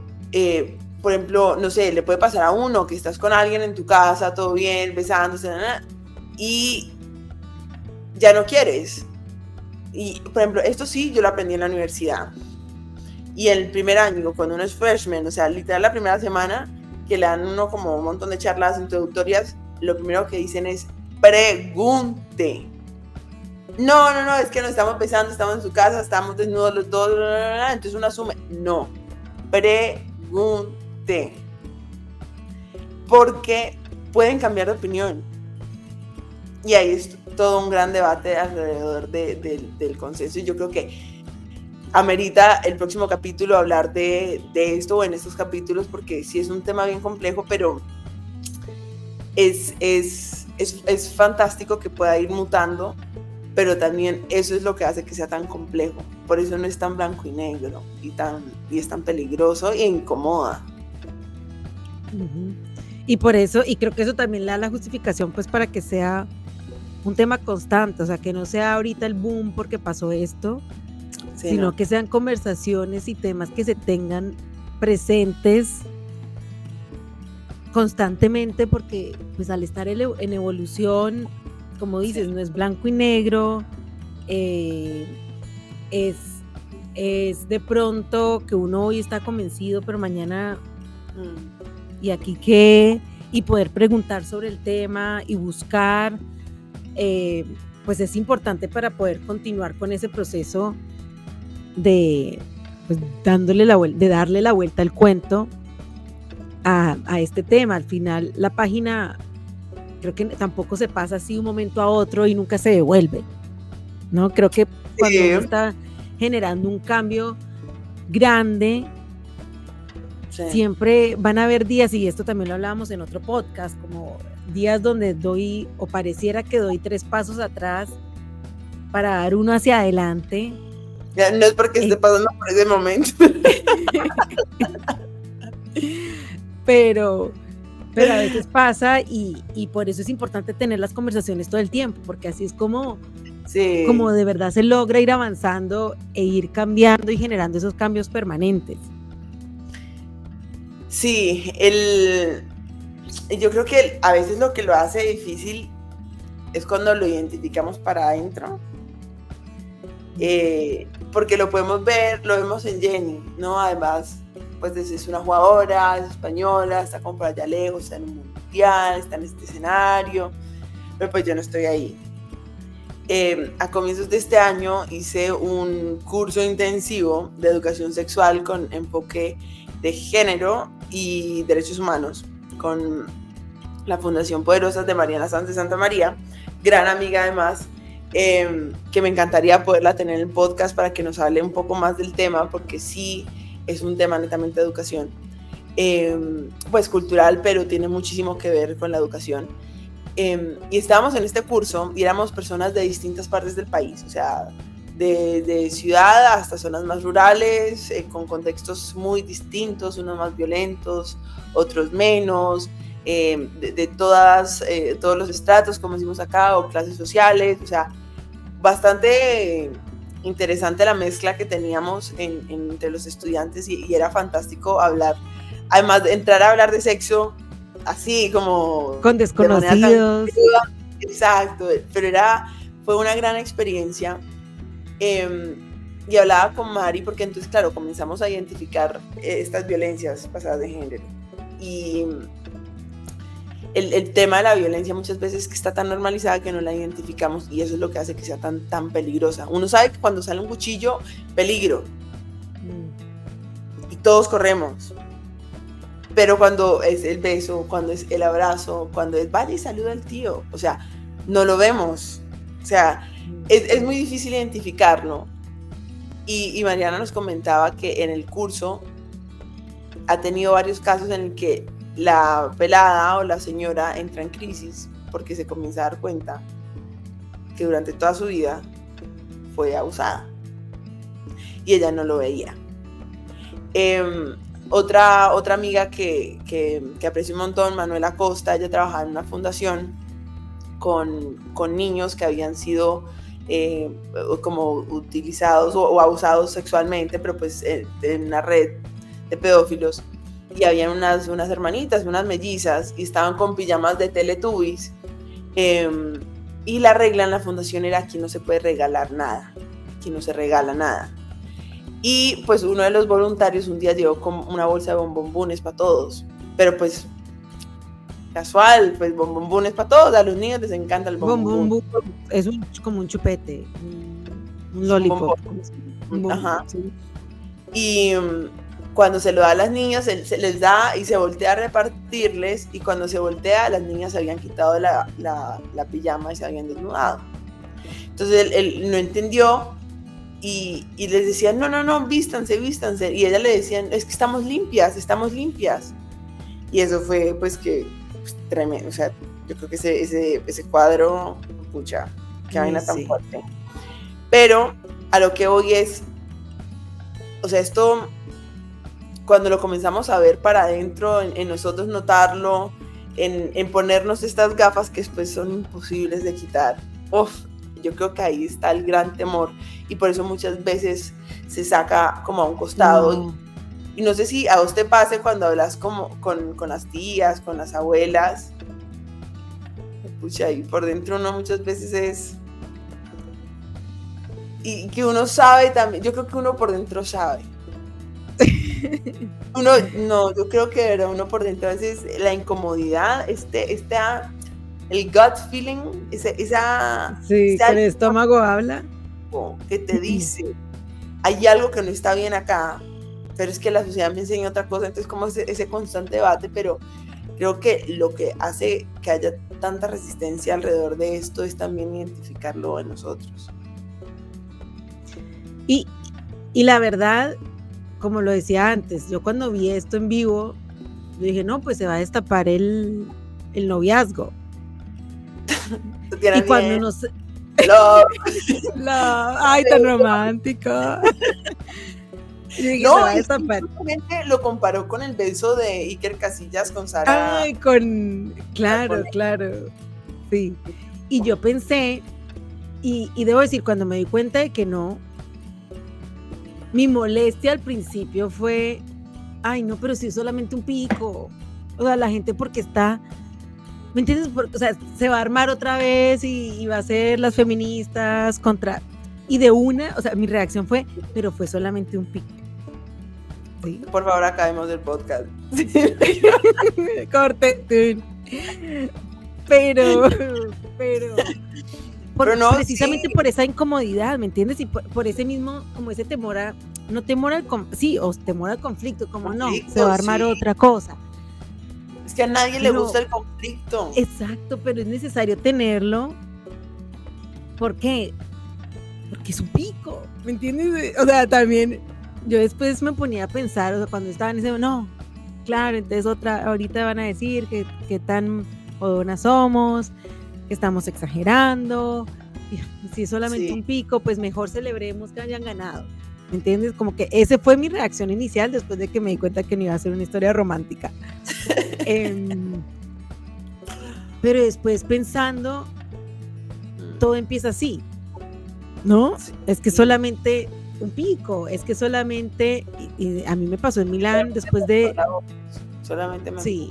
por ejemplo, no sé, le puede pasar a uno que estás con alguien en tu casa, todo bien, besándose, y ya no quieres. Y, por ejemplo, esto sí, yo lo aprendí en la universidad. Y el primer año, cuando uno es freshman, o sea, literal la primera semana, que le dan uno como un montón de charlas introductorias, lo primero que dicen es pregunte. No, es que nos estamos besando, estamos en su casa, estamos desnudos los dos, entonces uno asume. No, pregunte, porque pueden cambiar de opinión. Y ahí es todo un gran debate alrededor del consenso, y yo creo que amerita el próximo capítulo hablar de esto, o en estos capítulos, porque sí es un tema bien complejo, pero es fantástico que pueda ir mutando, pero también eso es lo que hace que sea tan complejo. Por eso no es tan blanco y negro y es tan peligroso e incomoda. Uh-huh. Y por eso, y creo que eso también le da la justificación pues para que sea un tema constante, o sea, que no sea ahorita el boom porque pasó esto, sí, sino que sean conversaciones y temas que se tengan presentes constantemente, porque pues al estar en evolución, como dices, no es blanco y negro, es de pronto que uno hoy está convencido, pero mañana y aquí qué, y poder preguntar sobre el tema y buscar, pues es importante para poder continuar con ese proceso de pues darle la vuelta al cuento a este tema. Al final la página creo que tampoco se pasa así un momento a otro y nunca se devuelve, ¿no? Creo que cuando uno está generando un cambio grande, siempre van a haber días, y esto también lo hablábamos en otro podcast, como días donde doy, o pareciera que doy 3 pasos atrás para dar uno hacia adelante. Ya, no es porque esté pasando por ese momento. pero a veces pasa, y por eso es importante tener las conversaciones todo el tiempo, porque así es como de verdad se logra ir avanzando e ir cambiando y generando esos cambios permanentes. Sí, yo creo que a veces lo que lo hace difícil es cuando lo identificamos para adentro, porque lo podemos ver, lo vemos en Jenny, ¿no? Además, pues es una jugadora, es española, está como por allá lejos, está en un mundial, está en este escenario, pero pues yo no estoy ahí. A comienzos de este año hice un curso intensivo de educación sexual con enfoque de género y derechos humanos con la Fundación Poderosas de Mariana Sanz de Santa María, gran amiga además, que me encantaría poderla tener en el podcast para que nos hable un poco más del tema, porque sí es un tema netamente de educación, pues cultural, pero tiene muchísimo que ver con la educación. Y estábamos en este curso y éramos personas de distintas partes del país, o sea, de ciudad hasta zonas más rurales, con contextos muy distintos, unos más violentos, otros menos, de todos los estratos, como decimos acá, o clases sociales, o sea, bastante interesante la mezcla que teníamos entre los estudiantes, y era fantástico hablar, además de entrar a hablar de sexo, así como con desconocidos. Exacto, pero fue una gran experiencia. Y hablaba con Mari, porque entonces, claro, comenzamos a identificar estas violencias pasadas de género. Y el tema de la violencia muchas veces que está tan normalizada que no la identificamos, y eso es lo que hace que sea tan peligrosa. Uno sabe que cuando sale un cuchillo, peligro. Y todos corremos. Pero cuando es el beso, cuando es el abrazo, cuando es vaya y saluda al tío, o sea, no lo vemos. O sea, es muy difícil identificarlo. Y Mariana nos comentaba que en el curso ha tenido varios casos en el que la pelada o la señora entra en crisis porque se comienza a dar cuenta que durante toda su vida fue abusada y ella no lo veía. Otra amiga que aprecio un montón, Manuela Costa, ella trabajaba en una fundación con niños que habían sido como utilizados o abusados sexualmente, pero pues en una red de pedófilos, y habían unas hermanitas, unas mellizas, y estaban con pijamas de Teletubbies, y la regla en la fundación era: aquí no se puede regalar nada, aquí no se regala nada. Y pues uno de los voluntarios un día llegó con una bolsa de bombombones para todos, pero pues casual, pues Bom Bom Boom es para todos, a los niños les encanta el Bom Bom Boom. Es como un chupete, un lollipop. Ajá. Sí. Y cuando se lo da a las niñas, él se les da y se voltea a repartirles, y cuando se voltea, las niñas se habían quitado la pijama y se habían desnudado. Entonces él no entendió y les decía, no, vístanse, y ellas le decían, es que estamos limpias. Y eso fue pues que pues, tremendo, o sea, yo creo que ese cuadro, pucha, qué vaina tan fuerte. Pero a lo que voy es, o sea, esto, cuando lo comenzamos a ver para adentro, en nosotros notarlo, en ponernos estas gafas que después son imposibles de quitar, yo creo que ahí está el gran temor, y por eso muchas veces se saca como a un costado. Y no sé si a vos te pase cuando hablas como con las tías, con las abuelas, pucha, y por dentro uno muchas veces es, y que uno sabe también, yo creo que uno por dentro sabe. Yo creo que era uno por dentro, a veces la incomodidad, el gut feeling, que el estómago habla, que te dice, hay algo que no está bien acá, pero es que la sociedad me enseña otra cosa. Entonces como ese constante debate, pero creo que lo que hace que haya tanta resistencia alrededor de esto es también identificarlo en nosotros. Y la verdad, como lo decía antes, yo cuando vi esto en vivo, yo dije, no, pues se va a destapar el noviazgo. Y cuando nos... Ay, tan romántico. Y no, lo comparó con el beso de Iker Casillas con Sara. Ay, claro. Sí. Y yo pensé, y debo decir, cuando me di cuenta de que no, mi molestia al principio fue, ay, no, pero si es solamente un pico. O sea, la gente porque está, ¿me entiendes? O sea, se va a armar otra vez y va a ser las feministas contra... Y de una, o sea, mi reacción fue, pero fue solamente un pico. ¿Sí? Por favor, acabemos el podcast. Corte. Pero no, precisamente por esa incomodidad, ¿me entiendes? Y por ese mismo, como ese temor a, no temor al, o temor al conflicto, como no, se va a armar otra cosa. Es que a nadie le gusta el conflicto. Exacto, pero es necesario tenerlo. ¿Por qué? Porque es un pico, ¿me entiendes? O sea, también yo después me ponía a pensar, o sea, cuando estaban diciendo, no, claro, entonces ahorita van a decir que tan jodonas somos, que estamos exagerando, y si es solamente un pico, pues mejor celebremos que hayan ganado, ¿me entiendes? Como que esa fue mi reacción inicial después de que me di cuenta que no iba a ser una historia romántica. Pero después pensando, todo empieza así, ¿no? Es que solamente un pico, es que solamente, y a mí me pasó en Milán después de... Solamente me... Sí,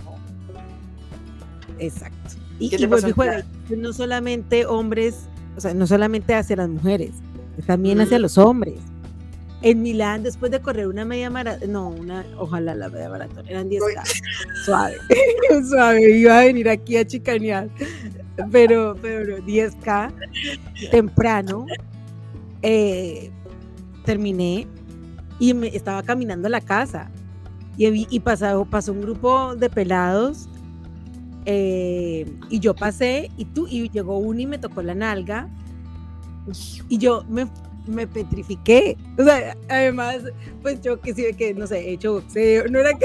exacto. Y vuelvo y juega, no solamente hombres, o sea, no solamente hacia las mujeres, también hacia los hombres. En Milán, después de correr una media maratón, ojalá la media maratón, eran 10K, suave, iba a venir aquí a chicanear, pero 10K, temprano, terminé y estaba caminando a la casa y pasó un grupo de pelados, y yo pasé y llegó uno y me tocó la nalga y yo me petrifiqué, o sea, además pues yo que sí, que no sé, he hecho boxeo, no era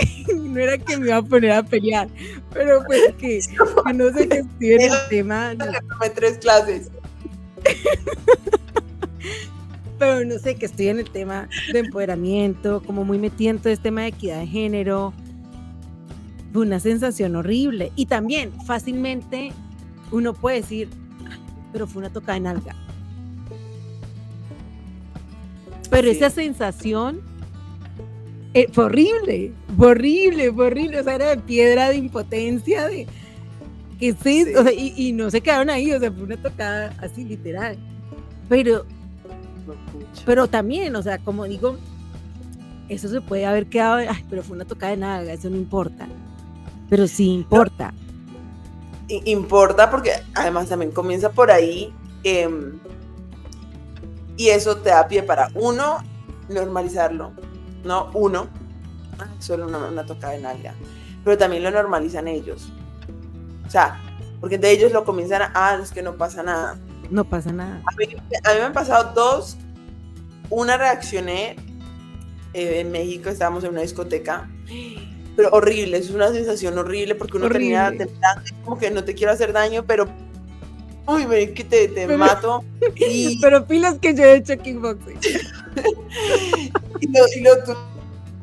que me iba a poner a pelear, pero pues que no sé, que estoy en el tema, tomé 3 clases. Pero no sé, que estoy en el tema de empoderamiento, como muy metida en todo este tema de equidad de género. Fue una sensación horrible. Y también, fácilmente, uno puede decir, pero fue una tocada de nalga. Pero esa sensación fue horrible. O sea, era de piedra, de impotencia, de que sí. O sea, y no se quedaron ahí, o sea, fue una tocada así literal. Pero también, o sea, como digo, eso se puede haber quedado, pero fue una tocada de nalga, eso no importa. Pero sí importa. importa porque además también comienza por ahí, y eso te da pie para, uno, normalizarlo, ¿no? Uno, solo una tocada de nalga, pero también lo normalizan ellos. O sea, porque de ellos lo comienzan es que no pasa nada. No pasa nada. A mí me han pasado dos. Una, reaccioné en México, estábamos en una discoteca, pero horrible, es una sensación horrible porque uno termina temblando, como que no te quiero hacer daño, pero uy, que te mato. Pero pilas que yo he hecho kickboxing.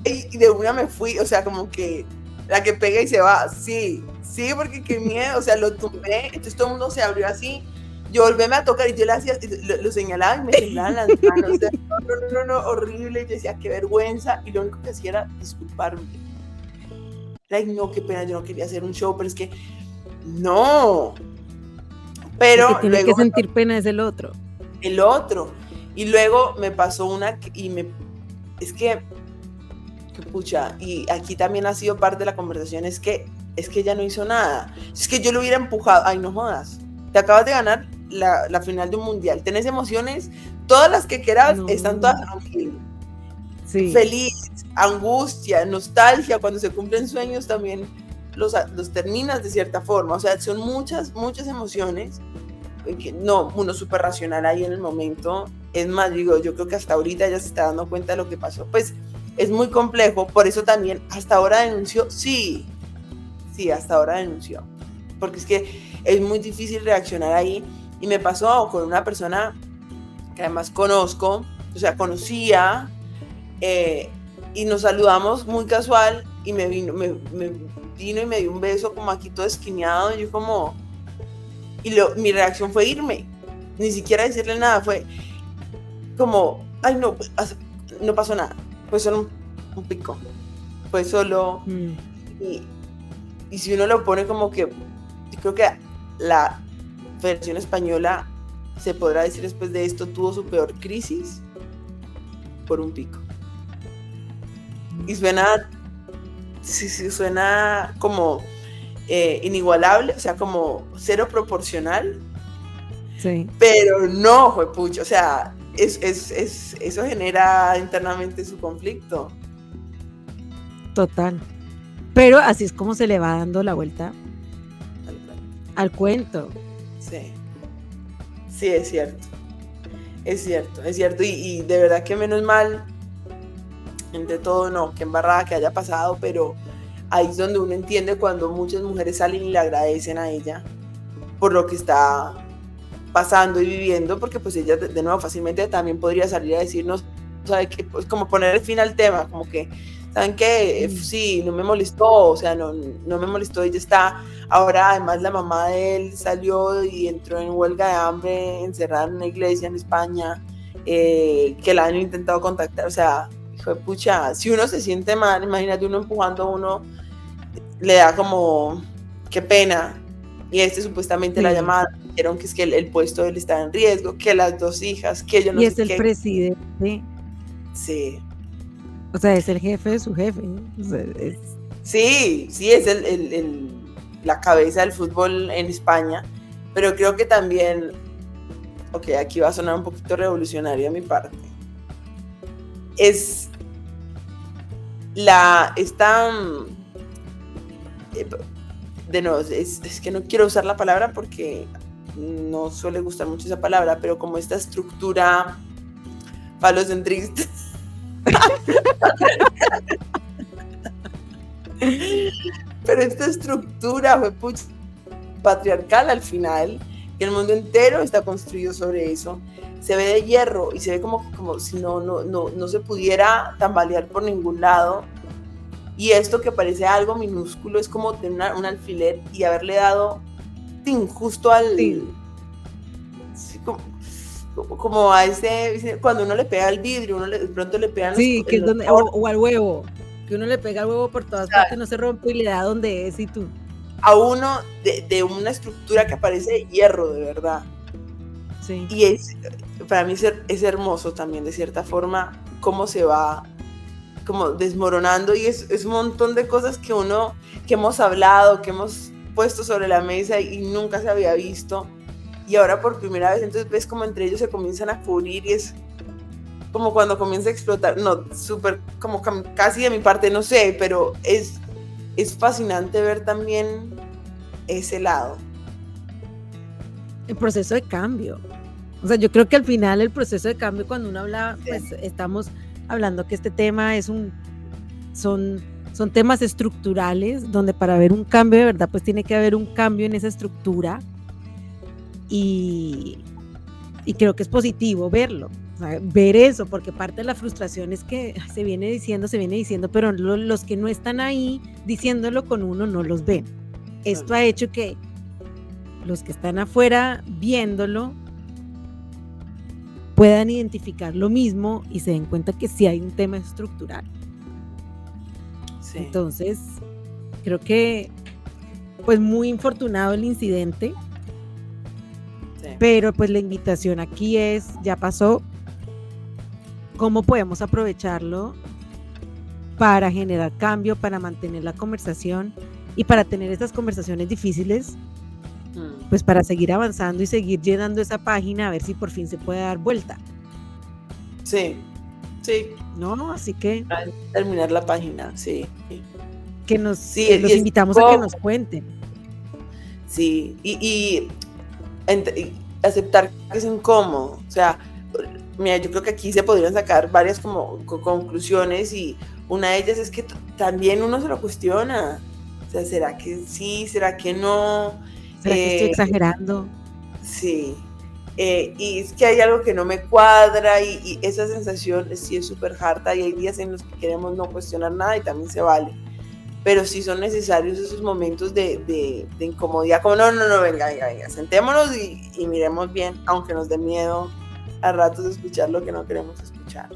y de una me fui, o sea, como que la que pega y se va, sí, porque qué miedo, o sea, lo tumbé, entonces todo el mundo se abrió así, yo volvéme a tocar y yo le hacía, lo señalaba y me temblaban las manos, o sea, no, horrible, yo decía, qué vergüenza, y lo único que hacía era disculparme. Like, no, qué pena, yo no quería hacer un show, pero es que, no. Pero el que tiene que sentir pena es el otro. Y luego me pasó una, es que pucha, y aquí también ha sido parte de la conversación, es que ella no hizo nada. Es que yo lo hubiera empujado. Ay, no jodas. Te acabas de ganar la final de un mundial. Tenés emociones, todas las que quieras, están todas aquí. Sí. Feliz, angustia, nostalgia, cuando se cumplen sueños también los terminas de cierta forma. O sea, son muchas emociones. Que no, uno súper racional ahí en el momento. Es más, digo, yo creo que hasta ahorita ya se está dando cuenta de lo que pasó. Pues es muy complejo, por eso también hasta ahora denunció. Sí, hasta ahora denunció. Porque es que es muy difícil reaccionar ahí. Y me pasó con una persona que además conozco, o sea, conocía, y nos saludamos muy casual, y me vino y me dio un beso como aquí todo esquineado, y yo como... mi reacción fue irme, ni siquiera decirle nada, fue como, ay no pasó nada, fue solo un pico, fue solo, y si uno lo pone como que, yo creo que la Federación Española, se podrá decir después de esto, tuvo su peor crisis por un pico, y suena como inigualable, o sea, como cero proporcional, sí. Pero no, juepucho, o sea, eso genera internamente su conflicto. Total. Pero así es como se le va dando la vuelta al cuento. Sí, es cierto, y de verdad que menos mal, entre todo, no, que embarrada que haya pasado, pero ahí es donde uno entiende cuando muchas mujeres salen y le agradecen a ella por lo que está pasando y viviendo, porque pues ella de nuevo fácilmente también podría salir a decirnos, ¿sabe qué? Pues como poner el fin al tema, como que, ¿saben qué? Sí, no me molestó, o sea, no me molestó, ella está, ahora además la mamá de él salió y entró en huelga de hambre, encerrada en una iglesia en España, que la han intentado contactar, o sea, hijo de pucha, si uno se siente mal, imagínate uno empujando a uno, le da como, qué pena, y supuestamente la llamada, dijeron que es que el puesto de él estaba en riesgo, que las dos hijas, que yo no sé qué. Y es el presidente. Sí. O sea, es el jefe de su jefe. O sea, Sí, es la cabeza del fútbol en España, pero creo que también, aquí va a sonar un poquito revolucionaria mi parte, es de nuevo, es que no quiero usar la palabra porque no suele gustar mucho esa palabra, pero como esta estructura falocentrista. Pero esta estructura patriarcal al final, que el mundo entero está construido sobre eso, se ve de hierro y se ve como si no se pudiera tambalear por ningún lado. Y esto que parece algo minúsculo es como tener un alfiler y haberle dado justo al... Sí, como a ese... Cuando uno le pega al vidrio, de pronto le pegan... Sí, que es donde, o al huevo. Que uno le pega al huevo por todas partes, no se rompe y le da donde es y tú. A uno de una estructura que parece de hierro, de verdad. Sí. Y para mí es hermoso también, de cierta forma, cómo se va como desmoronando, y es un montón de cosas que hemos hablado, que hemos puesto sobre la mesa y nunca se había visto. Y ahora por primera vez, entonces ves como entre ellos se comienzan a cubrir y es como cuando comienza a explotar, no, súper, como casi de mi parte, no sé, pero es fascinante ver también ese lado. El proceso de cambio. O sea, yo creo que al final el proceso de cambio, cuando uno habla, pues estamos hablando que este tema son temas estructurales, donde para ver un cambio de verdad, pues tiene que haber un cambio en esa estructura. Y creo que es positivo verlo, o sea, ver eso, porque parte de la frustración es que se viene diciendo, pero los que no están ahí diciéndolo con uno no los ven. Esto ha hecho que los que están afuera viéndolo puedan identificar lo mismo y se den cuenta que sí hay un tema estructural. Sí. Entonces, creo que pues muy infortunado el incidente. Pero pues la invitación aquí es, ya pasó, ¿cómo podemos aprovecharlo para generar cambio, para mantener la conversación y para tener estas conversaciones difíciles? Pues para seguir avanzando y seguir llenando esa página a ver si por fin se puede dar vuelta. Sí. No, así que... Para terminar la página, sí. Que los invitamos a que nos cuenten. Sí, y aceptar que es incómodo, o sea, mira, yo creo que aquí se podrían sacar varias como conclusiones y una de ellas es que también uno se lo cuestiona, o sea, ¿será que sí? ¿Será que no? ¿Será que estoy exagerando? Sí, y es que hay algo que no me cuadra y esa sensación sí es súper harta y hay días en los que queremos no cuestionar nada y también se vale. Pero sí son necesarios esos momentos de incomodidad, como no, venga, sentémonos y miremos bien, aunque nos dé miedo a ratos de escuchar lo que no queremos escuchar.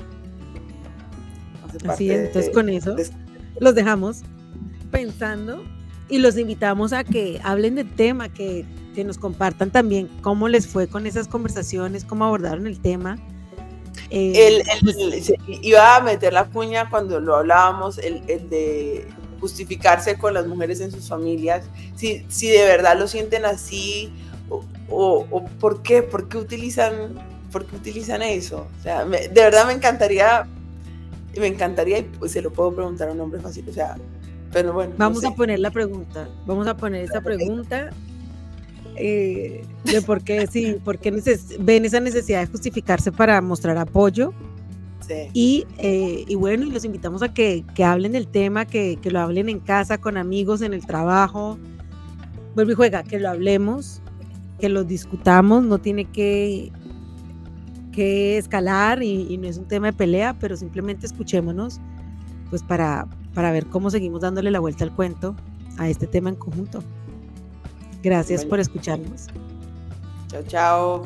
Así es, entonces con eso los dejamos pensando y los invitamos a que hablen del tema, que nos compartan también cómo les fue con esas conversaciones, cómo abordaron el tema. Iba a meter la cuña cuando lo hablábamos, el de justificarse con las mujeres en sus familias, si de verdad lo sienten así o ¿por qué utilizan eso? O sea, de verdad me encantaría y pues se lo puedo preguntar a un hombre fácil, o sea, pero bueno. Vamos a poner esa pregunta de por qué ven esa necesidad de justificarse para mostrar apoyo. Sí. Y bueno, y los invitamos a que hablen del tema, que lo hablen en casa, con amigos, en el trabajo. Vuelve y juega, que lo hablemos, que lo discutamos, no tiene que escalar y no es un tema de pelea, pero simplemente escuchémonos pues para ver cómo seguimos dándole la vuelta al cuento a este tema en conjunto. Gracias por escucharnos. Chao.